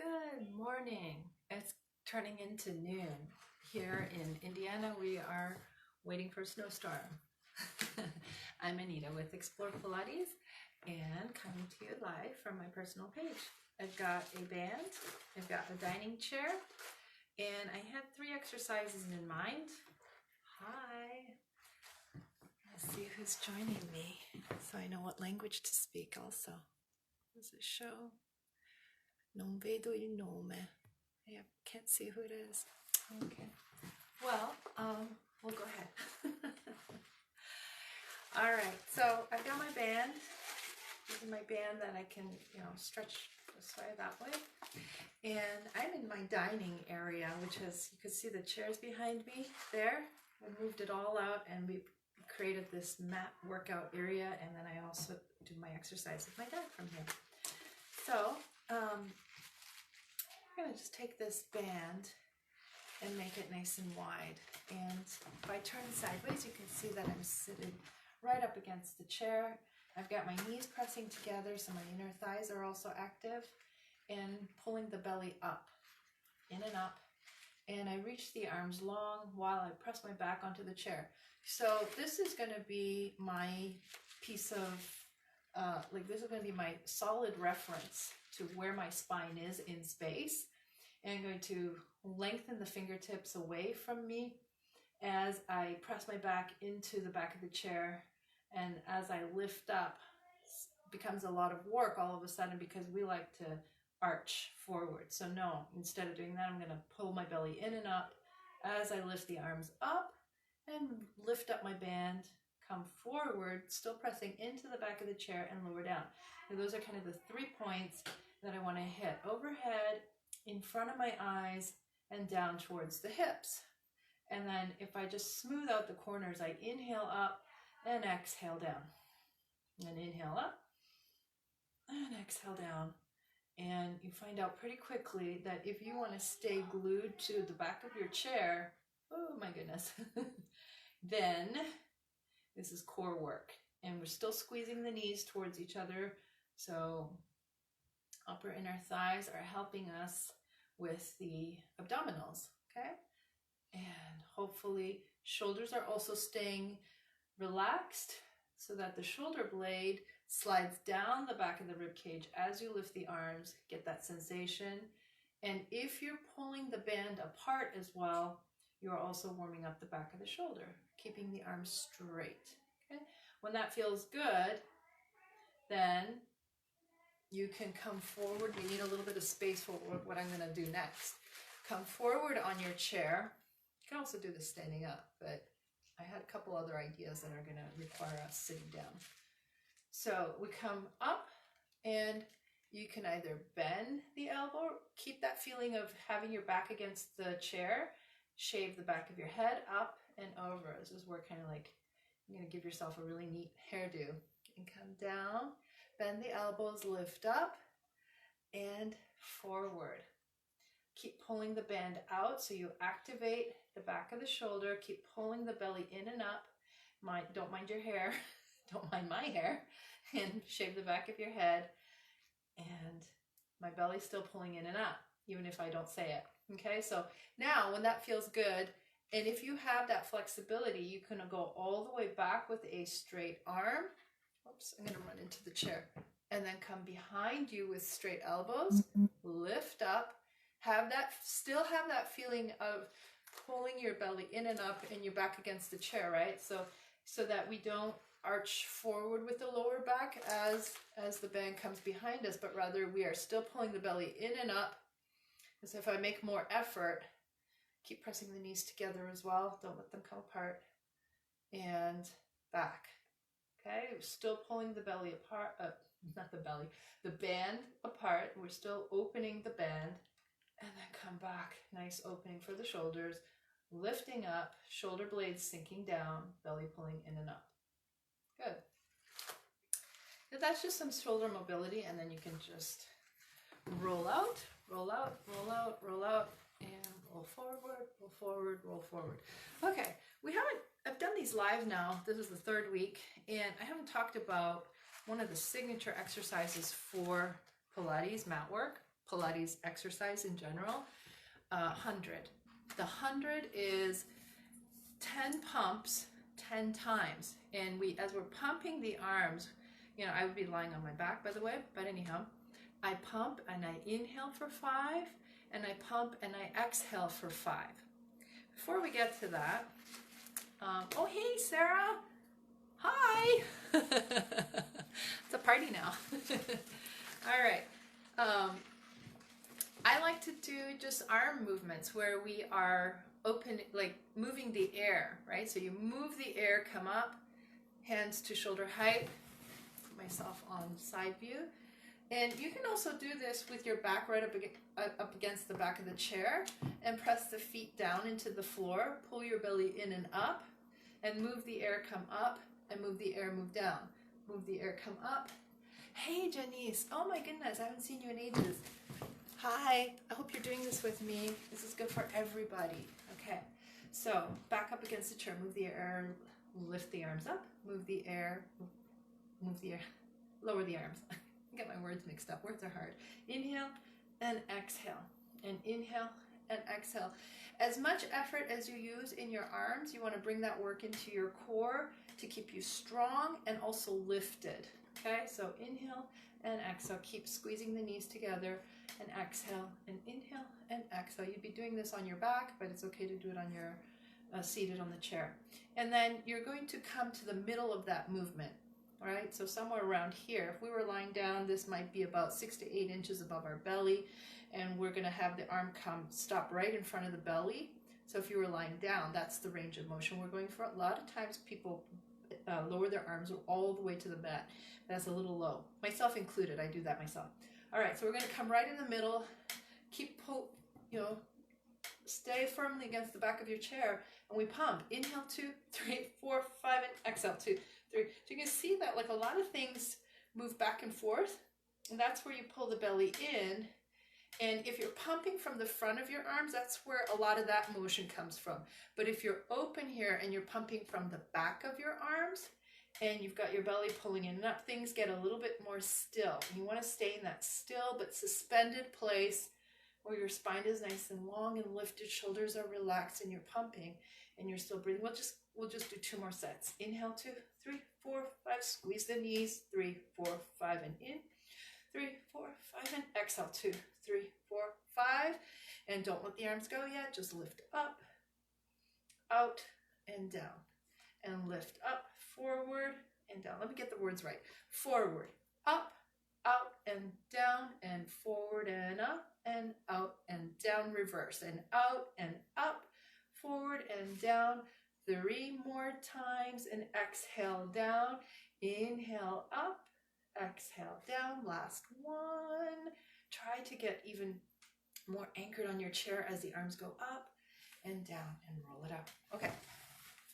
Good morning. It's turning into noon. Here in Indiana, we are waiting for a snowstorm. I'm Anita with Explore Pilates and coming to you live from my personal page. I've got a band, I've got a dining chair, and I had 3 exercises in mind. Hi. Let's see who's joining me so I know what language to speak also. Does it show? Non vedo il nome. I can't see who it is. Okay. Well, we'll go ahead. All right. So I've got my band. This is my band that I can, stretch this way, that way. And I'm in my dining area, which is, you can see the chairs behind me there. I moved it all out and we created this mat workout area. And then I also do my exercise with my dad from here. So, I'm going to just take this band and make it nice and wide. And if I turn sideways, you can see that I'm sitting right up against the chair. I've got my knees pressing together, so my inner thighs are also active, and pulling the belly up, in and up. And I reach the arms long while I press my back onto the chair. So this is going to be my piece of, this is going to be my solid reference to where my spine is in space. And I'm going to lengthen the fingertips away from me as I press my back into the back of the chair. And as I lift up, it becomes a lot of work all of a sudden because we like to arch forward. So no, instead of doing that, I'm going to pull my belly in and up as I lift the arms up and lift up my band, come forward, still pressing into the back of the chair and lower down. And those are kind of the 3 points that I want to hit: overhead, in front of my eyes, and down towards the hips. And then if I just smooth out the corners, I inhale up and exhale down. And inhale up and exhale down. And you find out pretty quickly that if you want to stay glued to the back of your chair, oh my goodness, then this is core work. And we're still squeezing the knees towards each other. So upper inner thighs are helping us with the abdominals, okay? And hopefully shoulders are also staying relaxed so that the shoulder blade slides down the back of the rib cage as you lift the arms. Get that sensation. And if you're pulling the band apart as well, you're also warming up the back of the shoulder, keeping the arms straight, okay? When that feels good, then you can come forward. We need a little bit of space for what I'm going to do next. Come forward on your chair. You can also do this standing up, but I had a couple other ideas that are going to require us sitting down. So we come up and you can either bend the elbow, keep that feeling of having your back against the chair, shave the back of your head up and over. This is where kind of like you're going to give yourself a really neat hairdo. And come down. Bend the elbows, lift up and forward. Keep pulling the band out so you activate the back of the shoulder. Keep pulling the belly in and up. Don't mind your hair. Don't mind my hair. And shave the back of your head. And my belly's still pulling in and up, even if I don't say it. Okay, so now when that feels good, and if you have that flexibility, you can go all the way back with a straight arm. Oops, I'm going to run into the chair. And then come behind you with straight elbows, lift up, still have that feeling of pulling your belly in and up and your back against the chair, right? So that we don't arch forward with the lower back as the band comes behind us, but rather we are still pulling the belly in and up. As if I make more effort, keep pressing the knees together as well. Don't let them come apart. And back. Okay, we're still pulling the belly apart, the band apart. We're still opening the band, and then come back. Nice opening for the shoulders, lifting up, shoulder blades sinking down, belly pulling in and up. Good. So that's just some shoulder mobility, and then you can just roll out, roll out, roll out, roll out, and roll forward, roll forward, roll forward. Okay, I've done these live now. This is the 3rd week, and I haven't talked about one of the signature exercises for Pilates mat work. Pilates exercise in general. 100. The 100 is 10 pumps 10 times, and as we're pumping the arms, you know, I would be lying on my back, by the way, but anyhow, I pump and I inhale for 5, and I pump and I exhale for 5. Before we get to that, oh hey Sarah, hi. It's a party now. All right. I like to do just arm movements where we are open, like moving the air, right? So you move the air, come up, hands to shoulder height. Put myself on side view. And you can also do this with your back right up against the back of the chair, and press the feet down into the floor, pull your belly in and up, and move the air, come up, and move the air, move down. Move the air, come up. Hey Janice, oh my goodness, I haven't seen you in ages. Hi, I hope you're doing this with me. This is good for everybody. Okay, so back up against the chair, move the air, lift the arms up, move the air, lower the arms. I get my words mixed up, words are hard. Inhale and exhale, and inhale and exhale. As much effort as you use in your arms, you want to bring that work into your core to keep you strong and also lifted. Okay, so inhale and exhale. Keep squeezing the knees together, and exhale and inhale and exhale. You'd be doing this on your back, but it's okay to do it on your seated on the chair. And then you're going to come to the middle of that movement. All right, so somewhere around here. If we were lying down, this might be about 6 to 8 inches above our belly, and we're going to have the arm stop right in front of the belly. So if you were lying down, that's the range of motion we're going for. A lot of times people lower their arms all the way to the mat. That's a little low, myself included. I do that myself. All right, so we're going to come right in the middle. Keep stay firmly against the back of your chair, and we pump. Inhale 2, 3, 4, 5, and exhale 2, 3. So you can see that like a lot of things move back and forth, and that's where you pull the belly in. And if you're pumping from the front of your arms, that's where a lot of that motion comes from. But if you're open here and you're pumping from the back of your arms, and you've got your belly pulling in and up, things get a little bit more still. You want to stay in that still but suspended place where your spine is nice and long and lifted, shoulders are relaxed, and you're pumping and you're still breathing. We'll just do 2 more sets. Inhale 2, 3, 4, 5, squeeze the knees, 3, 4, 5, and in, 3, 4, 5, and exhale 2, 3, 4, 5, and don't let the arms go yet. Just lift up, out, and down, and lift up, forward, and down. Let me get the words right. Forward, up, out, and down, and forward, and up, and out, and down, reverse, and out, and up, forward, and down. 3 more times, and exhale down, inhale up, exhale down. Last one. Try to get even more anchored on your chair as the arms go up and down, and roll it up. Okay,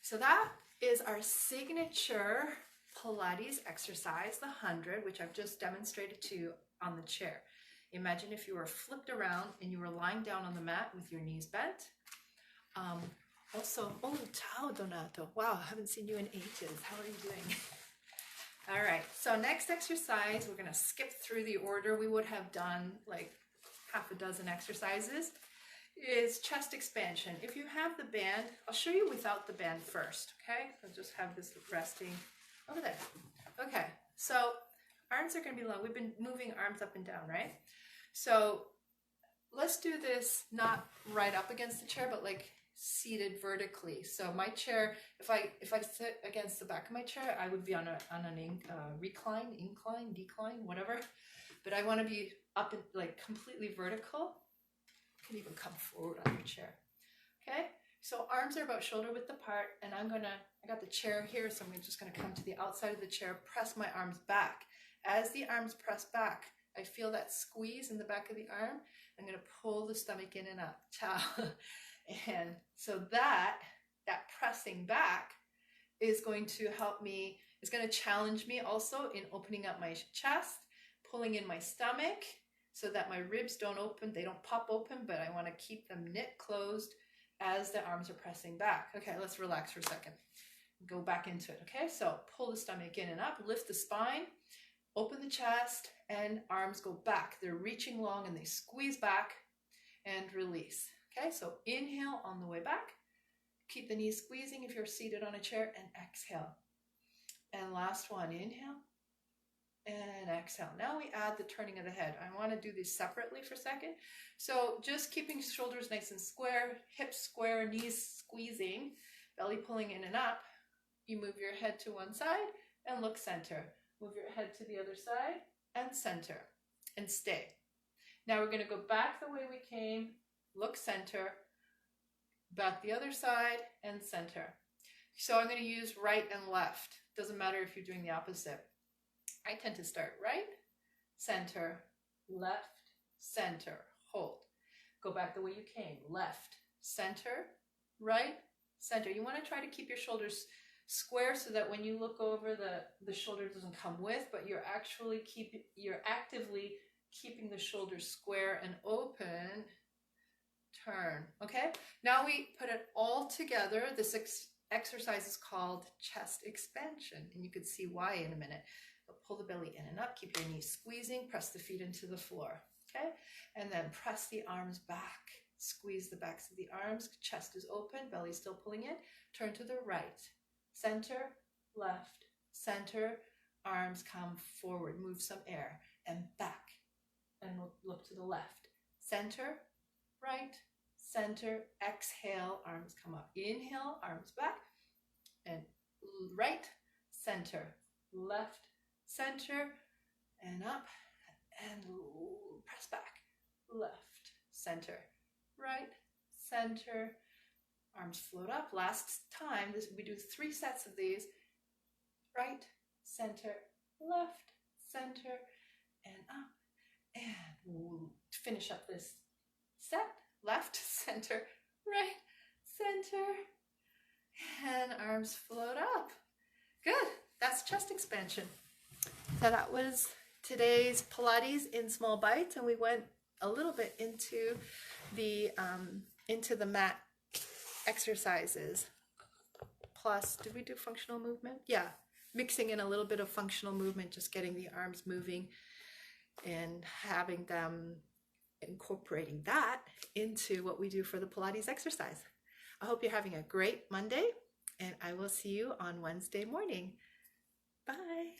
so that is our signature Pilates exercise, the 100, which I've just demonstrated to you on the chair. Imagine if you were flipped around and you were lying down on the mat with your knees bent. Also, oh, ciao Donato. Wow, I haven't seen you in ages. How are you doing? All right, so next exercise, we're gonna skip through the order we would have done, like half a dozen exercises, is chest expansion. If you have the band, I'll show you without the band first, okay? I'll just have this resting over there. Okay, so arms are gonna be long. We've been moving arms up and down, right? So let's do this not right up against the chair, but like seated vertically. So my chair, if I sit against the back of my chair, I would be on an recline, incline, decline, whatever. But I want to be up and like completely vertical. You can even come forward on your chair. Okay, so arms are about shoulder width apart, and I got the chair here, so I'm just gonna come to the outside of the chair, press my arms back. As the arms press back, I feel that squeeze in the back of the arm. I'm gonna pull the stomach in and up. Ciao. And so that pressing back is going to help me, it's going to challenge me also in opening up my chest, pulling in my stomach so that my ribs don't open, they don't pop open, but I want to keep them knit closed as the arms are pressing back. Okay, let's relax for a second. Go back into it, okay? So pull the stomach in and up, lift the spine, Open the chest and arms go back. They're reaching long and they squeeze back and release. Okay, so inhale on the way back. Keep the knees squeezing if you're seated on a chair, and exhale. And last one, inhale and exhale. Now we add the turning of the head. I want to do these separately for a second. So just keeping shoulders nice and square, hips square, knees squeezing, belly pulling in and up. You move your head to one side and look center. Move your head to the other side and center and stay. Now we're going to go back the way we came, look center, back the other side and center. So I'm going to use right and left. Doesn't matter if you're doing the opposite. I tend to start right, center, left, center, hold. Go back the way you came, left, center, right, center. You want to try to keep your shoulders square so that when you look over, the shoulder doesn't come with, but you're actively keeping the shoulders square and open. Turn. Okay, now we put it all together. This exercise is called chest expansion, and you can see why in a minute. But pull the belly in and up, keep your knees squeezing, press the feet into the floor. Okay, and then press the arms back, squeeze the backs of the arms, chest is open, belly still pulling in. Turn to the right, center, left, center, arms come forward, move some air, and back, and look to the left, center, right, center, exhale, arms come up. Inhale, arms back, and right, center, left, center, and up, and press back, left, center, right, center, arms float up. Last time, we do 3 sets of these. Right, center, left, center, and up, and we'll finish up this set. Left, center, right, center, and arms float up. Good, that's chest expansion. So that was today's Pilates in small bites, and we went a little bit into the mat exercises. Plus, did we do functional movement? Yeah, mixing in a little bit of functional movement, just getting the arms moving and having them, incorporating that into what we do for the Pilates exercise. I hope you're having a great Monday, and I will see you on Wednesday morning. Bye.